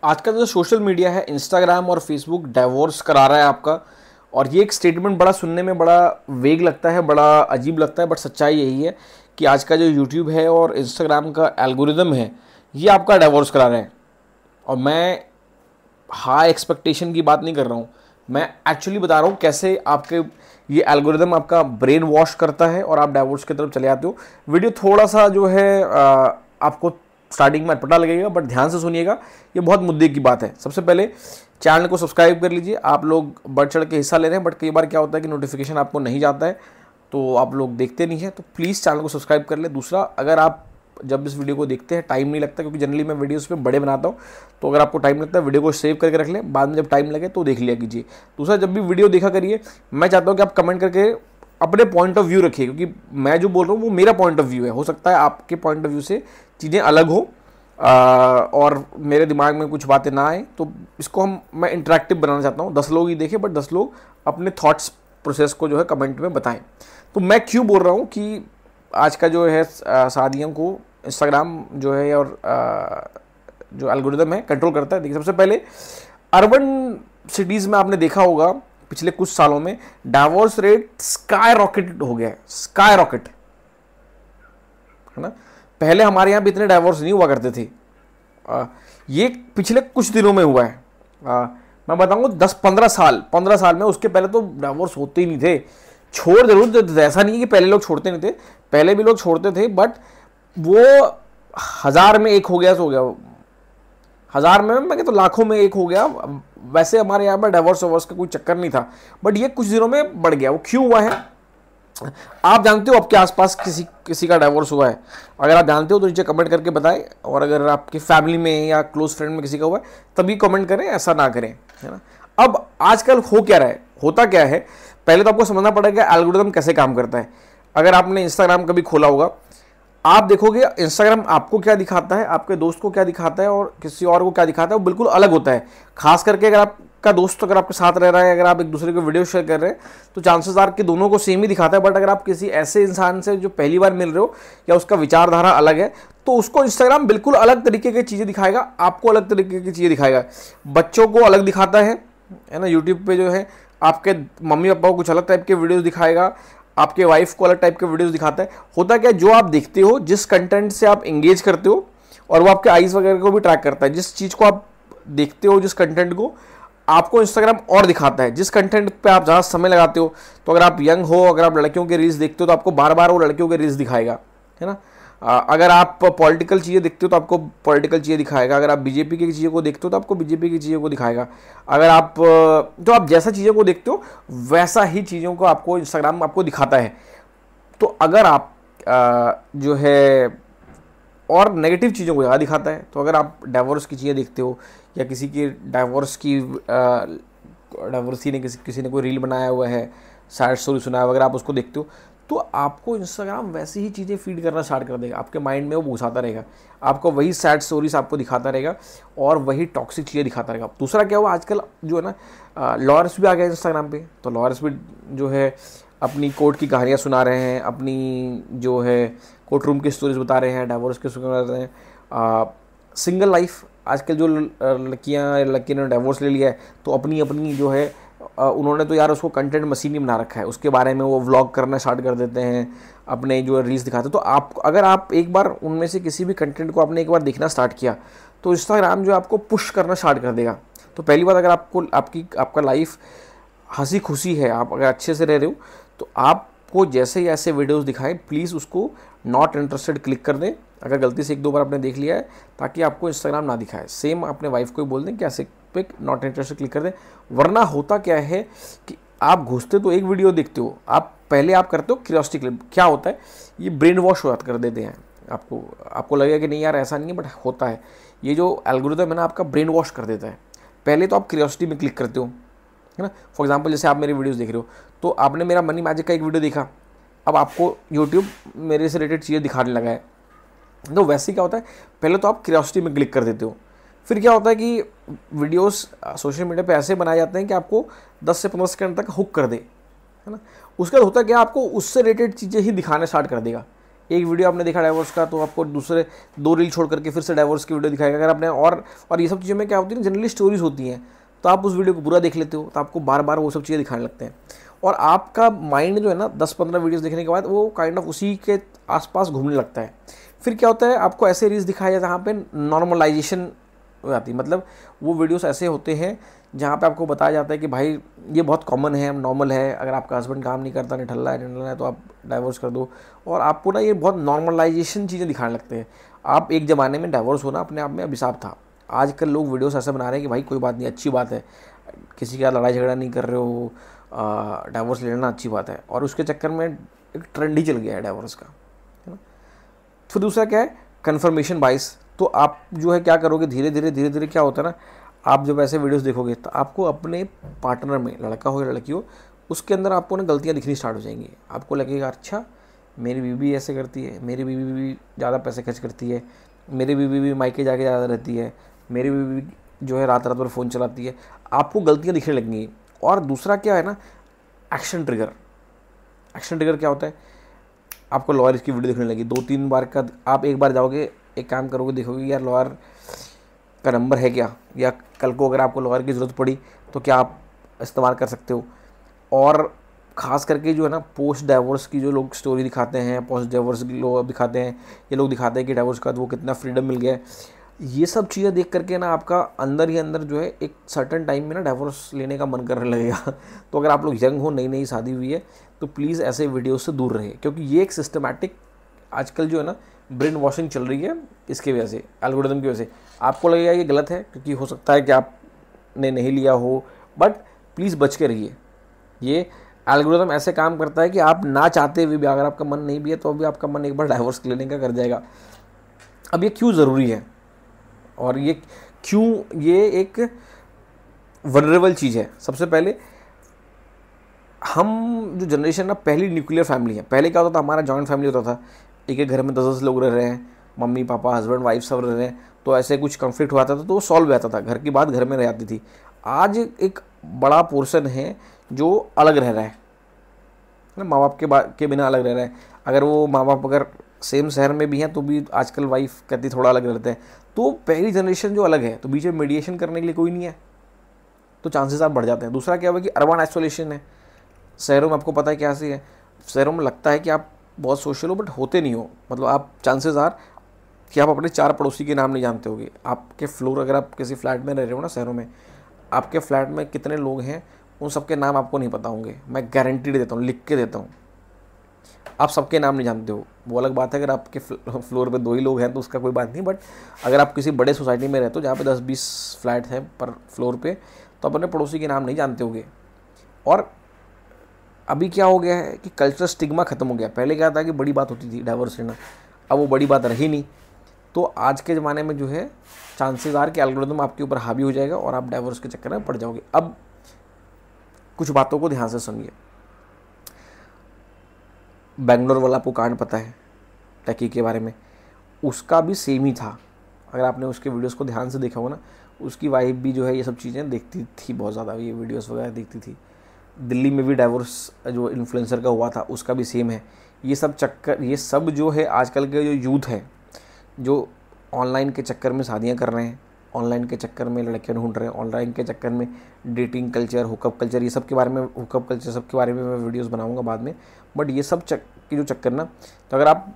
आज का जो सोशल मीडिया है, इंस्टाग्राम और फेसबुक डाइवोर्स करा रहा है आपका। और ये एक स्टेटमेंट बड़ा सुनने में बड़ा वेग लगता है, बड़ा अजीब लगता है, बट सच्चाई यही है कि आज का जो यूट्यूब है और इंस्टाग्राम का एल्गोरिदम है, ये आपका डाइवोर्स करा रहे हैं। और मैं हाई एक्सपेक्टेशन की बात नहीं कर रहा हूँ, मैं एक्चुअली बता रहा हूँ कैसे आपके ये एल्गोरिदम आपका ब्रेन वॉश करता है और आप डाइवोर्स की तरफ चले आते हो। वीडियो थोड़ा सा जो है आपको स्टार्टिंग में अटपटा लगेगा, बट ध्यान से सुनिएगा, ये बहुत मुद्दे की बात है। सबसे पहले चैनल को सब्सक्राइब कर लीजिए। आप लोग बढ़ चढ़ के हिस्सा ले रहे हैं, बट कई बार क्या होता है कि नोटिफिकेशन आपको नहीं जाता है, तो आप लोग देखते नहीं हैं, तो प्लीज़ चैनल को सब्सक्राइब कर ले। दूसरा, अगर आप जब इस वीडियो को देखते हैं टाइम नहीं लगता, क्योंकि जनरली मैं वीडियोस पे बड़े बनाता हूँ, तो अगर आपको टाइम लगता है वीडियो को सेव करके रख लें, बाद में जब टाइम लगे तो देख लिया कीजिए। दूसरा, जब भी वीडियो देखा करिए, मैं चाहता हूँ कि आप कमेंट करके अपने पॉइंट ऑफ व्यू रखिए, क्योंकि मैं जो बोल रहा हूँ वो मेरा पॉइंट ऑफ व्यू है। हो सकता है आपके पॉइंट ऑफ व्यू से चीज़ें अलग हो और मेरे दिमाग में कुछ बातें ना आए, तो इसको मैं इंटरेक्टिव बनाना चाहता हूँ। 10 लोग ही देखें, बट 10 लोग अपने थॉट्स प्रोसेस को जो है कमेंट में बताएं। तो मैं क्यों बोल रहा हूँ कि आज का जो है शादियों को इंस्टाग्राम जो है और जो एल्गोरिदम है कंट्रोल करता है। देखिए, सबसे पहले अर्बन सिटीज़ में आपने देखा होगा पिछले कुछ सालों में डाइवोर्स रेट स्काई रॉकेट हो गया है, स्काई रॉकेट, है ना। पहले हमारे यहाँ भी इतने डाइवोर्स नहीं हुआ करते थे, ये पिछले कुछ दिनों में हुआ है। मैं बताऊंगा 10-15 साल में, उसके पहले तो डाइवोर्स होते ही नहीं थे। छोड़ जरूर देते, ऐसा नहीं है कि पहले लोग छोड़ते नहीं थे, पहले भी लोग छोड़ते थे, बट वो 1000 में एक हो गया तो हो गया, 1000 में मैं तो लाखों में एक हो गया। वैसे हमारे यहाँ पर डाइवोर्स का कोई चक्कर नहीं था, बट ये कुछ दिनों में बढ़ गया। वो क्यों हुआ है? आप जानते हो आपके आसपास किसी का डाइवोर्स हुआ है? अगर आप जानते हो तो नीचे कमेंट करके बताएं, और अगर आपकी फैमिली में या क्लोज फ्रेंड में किसी का हुआ है तभी कमेंट करें, ऐसा ना करें, है ना। अब आजकल हो क्या रहा है, होता क्या है, पहले तो आपको समझना पड़ेगा एल्गोरिदम कैसे काम करता है। अगर आपने इंस्टाग्राम कभी खोला होगा, आप देखोगे इंस्टाग्राम आपको क्या दिखाता है, आपके दोस्त को क्या दिखाता है और किसी और को क्या दिखाता है, वो बिल्कुल अलग होता है। खास करके अगर आपका दोस्त अगर आपके साथ रह रहा है, अगर आप एक दूसरे को वीडियो शेयर कर रहे हैं, तो चांसेस आर कि दोनों को सेम ही दिखाता है। बट अगर आप किसी ऐसे इंसान से जो पहली बार मिल रहे हो या उसका विचारधारा अलग है, तो उसको इंस्टाग्राम बिल्कुल अलग तरीके की चीज़ें दिखाएगा, आपको अलग तरीके की चीज़ें दिखाएगा। बच्चों को अलग दिखाता है ना, यूट्यूब पे जो है आपके मम्मी पापा को कुछ अलग टाइप के वीडियोज़ दिखाएगा, आपके वाइफ को अलग टाइप के वीडियोस दिखाता है। होता क्या, जो आप देखते हो, जिस कंटेंट से आप एंगेज करते हो, और वो आपके आइज़ वगैरह को भी ट्रैक करता है। जिस चीज़ को आप देखते हो, जिस कंटेंट को, आपको इंस्टाग्राम और दिखाता है। जिस कंटेंट पे आप ज़्यादा समय लगाते हो, तो अगर आप यंग हो, अगर आप लड़कियों के रील्स देखते हो, तो आपको बार बार वो लड़कियों के रील्स दिखाएगा, है ना। अगर आप पॉलिटिकल चीज़ें देखते हो तो आपको पॉलिटिकल चीज़ें दिखाएगा। अगर आप बीजेपी की चीज़ों को देखते हो तो आपको बीजेपी की चीज़ों को दिखाएगा। अगर आप तो आप जैसा चीज़ों को देखते हो वैसा ही चीज़ों को आपको इंस्टाग्राम आपको दिखाता है। तो अगर आप जो है और नेगेटिव चीज़ों को ज़्यादा दिखाता है, तो अगर आप डाइवोर्स की चीज़ें देखते हो या किसी की डाइवोर्स ने किसी ने कोई रील बनाया हुआ है, सैड स्टोरी सुनाया हुआ, अगर आप उसको देखते हो, तो आपको इंस्टाग्राम वैसी ही चीज़ें फीड करना स्टार्ट कर देगा। आपके माइंड में वो घुसाता रहेगा, आपको वही सैड स्टोरीज आपको दिखाता रहेगा और वही टॉक्सिक चीज़ें दिखाता रहेगा। दूसरा क्या हुआ, आजकल जो है ना लॉयर्स भी आ गए इंस्टाग्राम पे, तो लॉयर्स भी जो है अपनी कोर्ट की कहानियाँ सुना रहे हैं, अपनी जो है कोर्ट रूम की स्टोरीज बता रहे हैं, डाइवोर्स के सुना रहे हैं। सिंगल लाइफ, आजकल जो लड़की ने डाइवोर्स ले लिया है, तो अपनी जो है उन्होंने तो यार उसको कंटेंट मशीन ही बना रखा है, उसके बारे में वो व्लॉग करना स्टार्ट कर देते हैं, अपने जो रील्स दिखाते हैं। तो आप अगर आप एक बार उनमें से किसी भी कंटेंट को आपने एक बार देखना स्टार्ट किया, तो इंस्टाग्राम जो आपको पुश करना स्टार्ट कर देगा। तो पहली बात, अगर आपका लाइफ हंसी खुशी है, आप अगर अच्छे से रह रहे हो, तो आपको जैसे ही ऐसे वीडियोस दिखाएं, प्लीज़ उसको नॉट इंटरेस्टेड क्लिक कर दें। अगर गलती से 1-2 बार आपने देख लिया है, ताकि आपको इंस्टाग्राम ना दिखाए। सेम अपने वाइफ को ही बोल दें कि ऐसे पे नॉट इंटरेस्टेड क्लिक कर दें। वरना होता क्या है कि आप घुसते तो एक वीडियो देखते हो, आप पहले आप करते हो क्यूरियोसिटी क्लिक। क्या होता है, ये ब्रेन वॉश कर देते हैं आपको लगेगा कि नहीं यार ऐसा नहीं है, बट होता है। ये जो एल्गोरिथम है ना, आपका ब्रेन वॉश कर देता है। पहले तो आप क्यूरियोसिटी में क्लिक करते हो, है ना। फॉर एग्जाम्पल, जैसे आप मेरी वीडियोस देख रहे हो, तो आपने मेरा मनी मैजिक का एक वीडियो देखा, अब आपको यूट्यूब मेरे से रिलेटेड चीज़ें दिखाने लगा है। तो वैसे क्या होता है, पहले तो आप क्यूरियोसिटी में क्लिक कर देते हो, फिर क्या होता है कि वीडियोस सोशल मीडिया पे ऐसे बनाए जाते हैं कि आपको 10 से 15 सेकंड तक हुक कर दे, है ना। उसके बाद होता है क्या, आपको उससे रिलेटेड चीज़ें ही दिखाना स्टार्ट कर देगा। एक वीडियो आपने देखा डाइवोर्स का तो आपको दूसरे 2 रील छोड़ करके फिर से डाइवोर्स की वीडियो दिखाएगा। अगर आपने और ये सब चीज़ों में क्या होती है ना, जनरली स्टोरीज होती हैं, तो आप उस वीडियो को पूरा देख लेते हो, तो आपको बार बार वो सब चीज़ें दिखाने लगते हैं और आपका माइंड जो है ना 10-15 वीडियोस देखने के बाद वो काइंड ऑफ उसी के आसपास घूमने लगता है। फिर क्या होता है, आपको ऐसे रील्स दिखाया जहाँ पे नॉर्मलाइजेशन हो जाती है, मतलब वो वीडियोस ऐसे होते हैं जहाँ पे आपको बताया जाता है कि भाई ये बहुत कॉमन है, नॉर्मल है, अगर आपका हस्बैंड काम नहीं करता, निठल्ला है तो आप डाइवोर्स कर दो। और आपको ना ये बहुत नॉर्मलाइजेशन चीज़ें दिखाने लगते हैं। आप एक ज़माने में डाइवोर्स होना अपने आप में अभिशाप था। आजकल लोग वीडियोस ऐसे बना रहे हैं कि भाई कोई बात नहीं, अच्छी बात है, किसी का लड़ाई झगड़ा नहीं कर रहे हो, डाइवोर्स लेना अच्छी बात है। और उसके चक्कर में एक ट्रेंड ही चल गया है डाइवोर्स का, है ना। फिर दूसरा क्या है, कन्फर्मेशन बाइस। तो आप जो है क्या करोगे, धीरे धीरे क्या होता है ना, आप जब ऐसे वीडियोस देखोगे तो आपको अपने पार्टनर में, लड़का हो या लड़की हो, उसके अंदर आपको ना गलतियाँ दिखनी स्टार्ट हो जाएंगी। आपको लगेगा अच्छा मेरी बीवी ऐसे करती है, मेरी बीवी भी ज़्यादा पैसे खर्च करती है, मेरी बीवी भी मायके जाके ज़्यादा रहती है, मेरी बीवी जो है रात रात भर फ़ोन चलाती है। आपको गलतियाँ दिखने लगेंगी। और दूसरा क्या है ना, एक्शन ट्रिगर। एक्शन ट्रिगर क्या होता है, आपको लॉयर की वीडियो दिखने लगी 2-3 बार का, आप एक बार जाओगे, एक काम करोगे, देखोगे यार लॉयर का नंबर है क्या, या कल को अगर आपको लॉयर की ज़रूरत पड़ी तो क्या आप इस्तेमाल कर सकते हो। और ख़ास करके जो है ना पोस्ट डाइवोर्स की जो लोग स्टोरी दिखाते हैं, पोस्ट डाइवोर्स की लोग दिखाते हैं, ये लोग दिखाते हैं कि डाइवोर्स का वो कितना फ्रीडम मिल गया है। ये सब चीज़ें देख करके ना आपका अंदर ही अंदर जो है एक सर्टन टाइम में ना डाइवोर्स लेने का मन करने लगेगा। तो अगर आप लोग यंग हो, नई नई शादी हुई है, तो प्लीज़ ऐसे वीडियोस से दूर रहिए, क्योंकि ये एक सिस्टमैटिक आजकल जो है ना ब्रेन वॉशिंग चल रही है। इसके वजह से, एल्गोरिदम की वजह से आपको लगेगा ये गलत है, क्योंकि हो सकता है कि आपने नहीं लिया हो, बट प्लीज़ बच के रहिए। ये एल्गोरिदम ऐसे काम करता है कि आप ना चाहते हुए भी, अगर आपका मन नहीं भी है तो भी आपका मन एक बार डाइवोर्स लेने का कर जाएगा। अब ये क्यों ज़रूरी है और ये क्यों ये एक वनरेबल चीज़ है। सबसे पहले हम जो जनरेशन ना, पहली न्यूक्लियर फैमिली है। पहले क्या होता था, हमारा जॉइंट फैमिली होता था, एक घघर में 10-10 लोग रह रहे हैं, मम्मी पापा हस्बैंड वाइफ सब रह रहे हैं, तो ऐसे कुछ कन्फ्लिक्ट हुआ था तो वो सॉल्व हो जाता था, घर की बात घर में रह जाती थी। आज एक बड़ा पोर्शन है जो अलग रह रहा है ना, माँ बाप के बिना अलग रह रहा है। अगर वो माँ बाप अगर सेम शहर में भी हैं तो भी आजकल वाइफ कहती थोड़ा अलग रहते हैं। तो पहली जनरेशन जो अलग है, तो बीच में मीडिएशन करने के लिए कोई नहीं है, तो चांसेस आप बढ़ जाते हैं। दूसरा क्या हुआ कि अर्बन आइसोलेशन है। शहरों में आपको पता है क्या है, शहरों में लगता है कि आप बहुत सोशल हो, बट होते नहीं हो। मतलब आप चांसेस आर कि आप अपने 4 पड़ोसी के नाम नहीं जानते होगे। आपके फ्लोर, अगर आप किसी फ्लैट में रह रहे हो ना शहरों में, आपके फ्लैट में कितने लोग हैं उन सबके नाम आपको नहीं पता होंगे। मैं गारंटी देता हूँ, लिख के देता हूँ, आप सबके नाम नहीं जानते हो। वो अलग बात है अगर आपके फ्लोर पे 2 ही लोग हैं तो उसका कोई बात नहीं, बट अगर आप किसी बड़े सोसाइटी में रहते हो जहाँ पे 10-20 फ्लैट हैं पर फ्लोर पे, तो अपने पड़ोसी के नाम नहीं जानते होगे। और अभी क्या हो गया है कि कल्चरल स्टिग्मा ख़त्म हो गया। पहले क्या था कि बड़ी बात होती थी डाइवोर्स लेना, अब वो बड़ी बात रही नहीं। तो आज के ज़माने में जो है चांसेस आर कि एल्गोरिथम आपके ऊपर हावी हो जाएगा और आप डाइवोर्स के चक्कर में पड़ जाओगे। अब कुछ बातों को ध्यान से सुनिए। बेंगलोर वाला आपको कांड पता है टैकी के बारे में, उसका भी सेम ही था। अगर आपने उसके वीडियोस को ध्यान से देखा होगा ना, उसकी वाइफ भी जो है ये सब चीज़ें देखती थी बहुत ज़्यादा, ये वीडियोस वगैरह देखती थी। दिल्ली में भी डाइवोर्स जो इन्फ्लुएंसर का हुआ था उसका भी सेम है। ये सब चक्कर, ये सब जो है आजकल के जो यूथ है जो ऑनलाइन के चक्कर में शादियां कर रहे हैं, ऑनलाइन के चक्कर में लड़कियां ढूंढ रहे हैं, ऑनलाइन के चक्कर में डेटिंग कल्चर, हुकअप कल्चर, ये सब के बारे में, हुकअप कल्चर सब के बारे में मैं वीडियोस बनाऊंगा बाद में। बट ये सब की जो चक्कर ना, तो अगर आप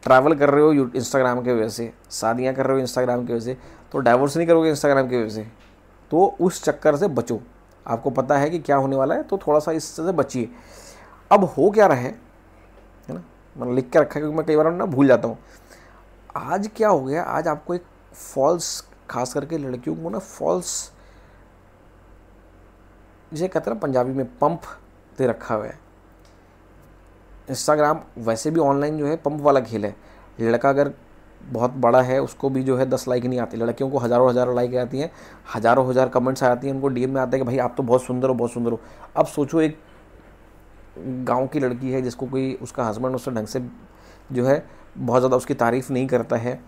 ट्रैवल कर रहे हो इंस्टाग्राम के वजह से, शादियाँ कर रहे हो इंस्टाग्राम की वजह से, तो डाइवोर्स नहीं करोगे इंस्टाग्राम की वजह से, तो उस चक्कर से बचो। आपको पता है कि क्या होने वाला है, तो थोड़ा सा इससे बचिए। अब हो क्या रहा है ना, मैंने लिख के रखा है क्योंकि मैं कई बार ना भूल जाता हूँ। आज क्या हो गया, आज आपको एक फॉल्स, खास करके लड़कियों को ना फॉल्स, जिसे कहते हैं ना पंजाबी में पंप दे रखा हुआ है। इंस्टाग्राम वैसे भी ऑनलाइन जो है पंप वाला खेल है। लड़का अगर बहुत बड़ा है उसको भी जो है 10 लाइक नहीं आती, लड़कियों को हज़ारों लाइक आती हैं, हज़ारों कमेंट्स आती हैं, उनको डीएम में आता है कि भाई आप तो बहुत सुंदर हो, बहुत सुंदर हो। अब सोचो एक गांव की लड़की है जिसको कोई, उसका हस्बैंड उससे ढंग से जो है बहुत ज़्यादा उसकी तारीफ़ नहीं करता है,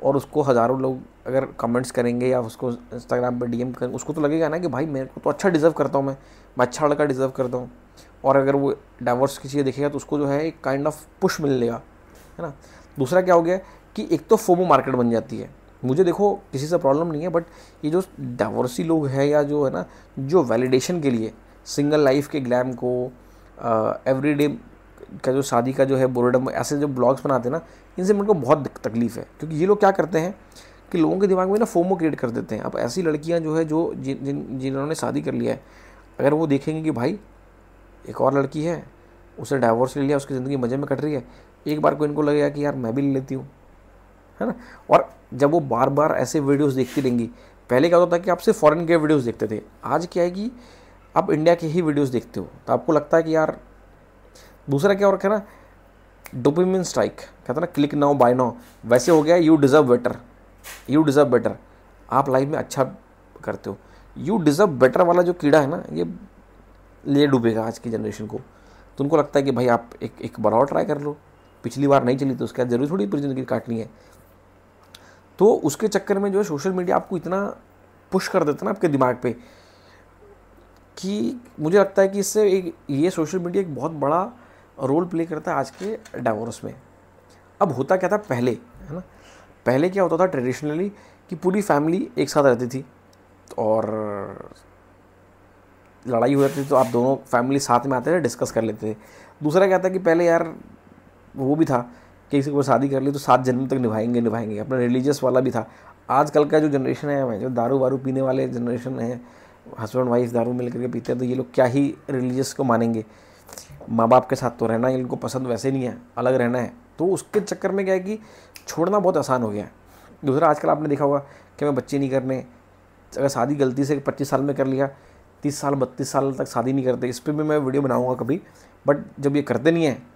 और उसको हज़ारों लोग अगर कमेंट्स करेंगे या उसको इंस्टाग्राम पर डीएम करेंगे, उसको तो लगेगा ना कि भाई मेरे को तो अच्छा डिज़र्व करता हूँ, मैं अच्छा लड़का डिज़र्व करता हूँ। और अगर वो डाइवोर्स की चीज़ें देखेगा तो उसको जो है एक काइंड ऑफ पुश मिलेगा है ना। दूसरा क्या हो गया कि एक तो फोमो मार्केट बन जाती है। मुझे देखो किसी से प्रॉब्लम नहीं है, बट ये जो डाइवोर्सी लोग हैं या जो है ना, जो वैलिडेशन के लिए सिंगल लाइफ के ग्लैम को, एवरीडे का जो शादी का जो है बोर्डम, ऐसे जो ब्लॉग्स बनाते हैं ना, इनसे मेरे को बहुत तकलीफ है। क्योंकि ये लोग क्या करते हैं कि लोगों के दिमाग में ना फोमो क्रिएट कर देते हैं। अब ऐसी लड़कियां जो है जो जिन्होंने शादी कर लिया है, अगर वो देखेंगे कि भाई एक और लड़की है, उसे डाइवोर्स ले लिया, उसकी ज़िंदगी मज़े में कट रही है, एक बार को इनको लगेगा कि यार मैं भी ले लेती हूँ, है ना। और जब वो बार बार ऐसे वीडियोस देखती रहेंगी, पहले क्या होता था कि आप सिर्फ फॉरेन के वीडियोस देखते थे, आज क्या है कि आप इंडिया के ही वीडियोस देखते हो, तो आपको लगता है कि यार। दूसरा क्या हो रखा है ना, डोपामिन स्ट्राइक, कहते हैं ना क्लिक नाउ बाय नाउ, वैसे हो गया you deserve better, you deserve better. आप लाइफ में अच्छा करते हो, यू डिज़र्व बेटर वाला जो कीड़ा है ना, ये ले डूबेगा आज की जनरेशन को। तो उनको लगता है कि भाई आप एक बार और ट्राई कर लो, पिछली बार नहीं चली तो उसके बाद ज़रूरी थोड़ी पूरी ज़िंदगी काटनी है। तो उसके चक्कर में जो है सोशल मीडिया आपको इतना पुश कर देता है ना आपके दिमाग पे, कि मुझे लगता है कि इससे ये सोशल मीडिया एक बहुत बड़ा रोल प्ले करता है आज के डाइवोर्स में। अब होता क्या था पहले, है ना, पहले क्या होता था ट्रेडिशनली कि पूरी फैमिली एक साथ रहती थी और लड़ाई हो जाती थी तो आप दोनों फैमिली साथ में आते थे, डिस्कस कर लेते थे। दूसरा क्या था कि पहले यार वो भी था कि किसी को शादी कर ली तो 7 जन्म तक निभाएंगे, अपना रिलीजियस वाला भी था। आजकल का जो जनरेशन है, जो दारू वारू पीने वाले जनरेशन है, हस्बैंड वाइफ दारू मिल करके पीते हैं, तो ये लोग क्या ही रिलीजियस को मानेंगे। माँ बाप के साथ तो रहना ही इनको पसंद वैसे नहीं है, अलग रहना है। तो उसके चक्कर में क्या है कि छोड़ना बहुत आसान हो गया है। दूसरा आजकल आपने देखा होगा कि मैं बच्चे नहीं करने, अगर शादी गलती से 25 साल में कर लिया, 30 साल 32 साल तक शादी नहीं करते। इस पर भी मैं वीडियो बनाऊंगा कभी। बट जब ये करते नहीं हैं,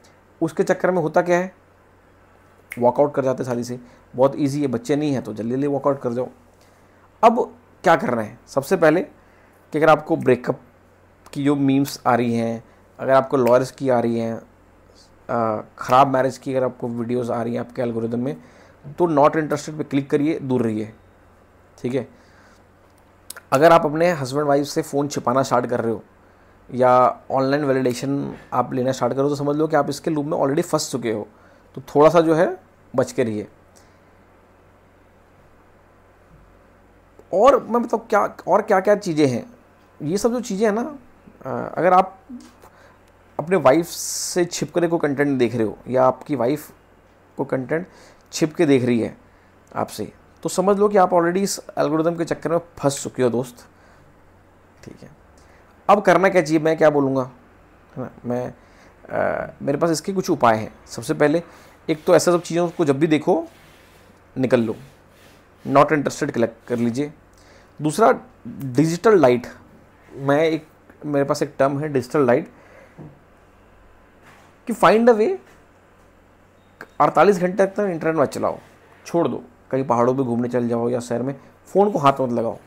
उसके चक्कर में होता क्या है, वॉकआउट कर जाते शादी से। बहुत ईजी है, बच्चे नहीं हैं तो जल्दी जल्दी वॉकआउट कर जाओ। अब क्या करना है, सबसे पहले कि अगर आपको ब्रेकअप की जो मीम्स आ रही हैं, अगर आपको लॉयर्स की आ रही हैं, ख़राब मैरिज की अगर आपको वीडियोस आ रही हैं आपके एल्गोरिदम में, तो नॉट इंटरेस्टेड पे क्लिक करिए, दूर रहिए, ठीक है। अगर आप अपने हस्बैंड वाइफ से फ़ोन छिपाना स्टार्ट कर रहे हो या ऑनलाइन वैलिडेशन आप लेना स्टार्ट करो, तो समझ लो कि आप इसके लूप में ऑलरेडी फंस चुके हो। तो थोड़ा सा जो है बच के रहिए। और मैं बताऊँ क्या और क्या क्या चीज़ें हैं, ये सब जो चीज़ें हैं ना, अगर आप अपने वाइफ से छिप कर को कंटेंट देख रहे हो या आपकी वाइफ को कंटेंट छिप के देख रही है आपसे, तो समझ लो कि आप ऑलरेडी इस एल्गोरिदम के चक्कर में फंस चुके हो दोस्त, ठीक है। अब करना क्या चाहिए, मैं क्या बोलूँगा, है ना, मेरे पास इसके कुछ उपाय हैं। सबसे पहले एक तो ऐसा सब चीज़ों को जब भी देखो निकल लो, नॉट इंटरेस्टेड क्लिक कर लीजिए। दूसरा डिजिटल लाइट, मेरे पास एक टर्म है डिजिटल लाइट, कि फाइंड अ वे 48 घंटे तक इंटरनेट मत चलाओ, छोड़ दो, कहीं पहाड़ों पे घूमने चल जाओ या शहर में, फ़ोन को हाथ मत लगाओ।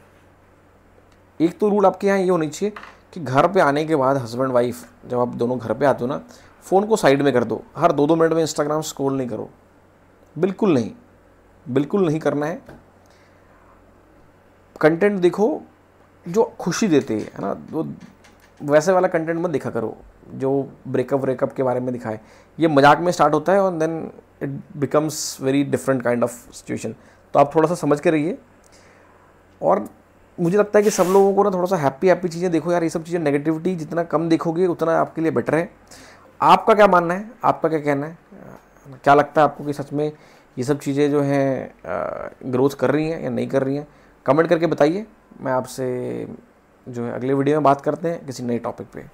एक तो रूल आपके यहाँ ये होनी चाहिए कि घर पे आने के बाद हस्बैंड वाइफ जब आप दोनों घर पे आते हो ना, फ़ोन को साइड में कर दो। हर 2-2 मिनट में इंस्टाग्राम स्क्रॉल नहीं करो, बिल्कुल नहीं, बिल्कुल नहीं करना है। कंटेंट देखो जो खुशी देते हैं, है ना, वो वैसे वाला कंटेंट मत देखा करो जो ब्रेकअप के बारे में दिखाए। ये मजाक में स्टार्ट होता है और then it becomes very different kind of situation. तो आप थोड़ा सा समझ के रहिए। और मुझे लगता है कि सब लोगों को ना थोड़ा सा हैप्पी चीज़ें देखो यार। ये सब चीज़ें नेगेटिविटी जितना कम देखोगे उतना आपके लिए बेटर है। आपका क्या मानना है, आपका क्या कहना है, क्या लगता है आपको कि सच में ये सब चीज़ें जो हैं ग्रोथ कर रही हैं या नहीं कर रही हैं? कमेंट करके बताइए। मैं आपसे जो है अगले वीडियो में बात करते हैं किसी नए टॉपिक पे।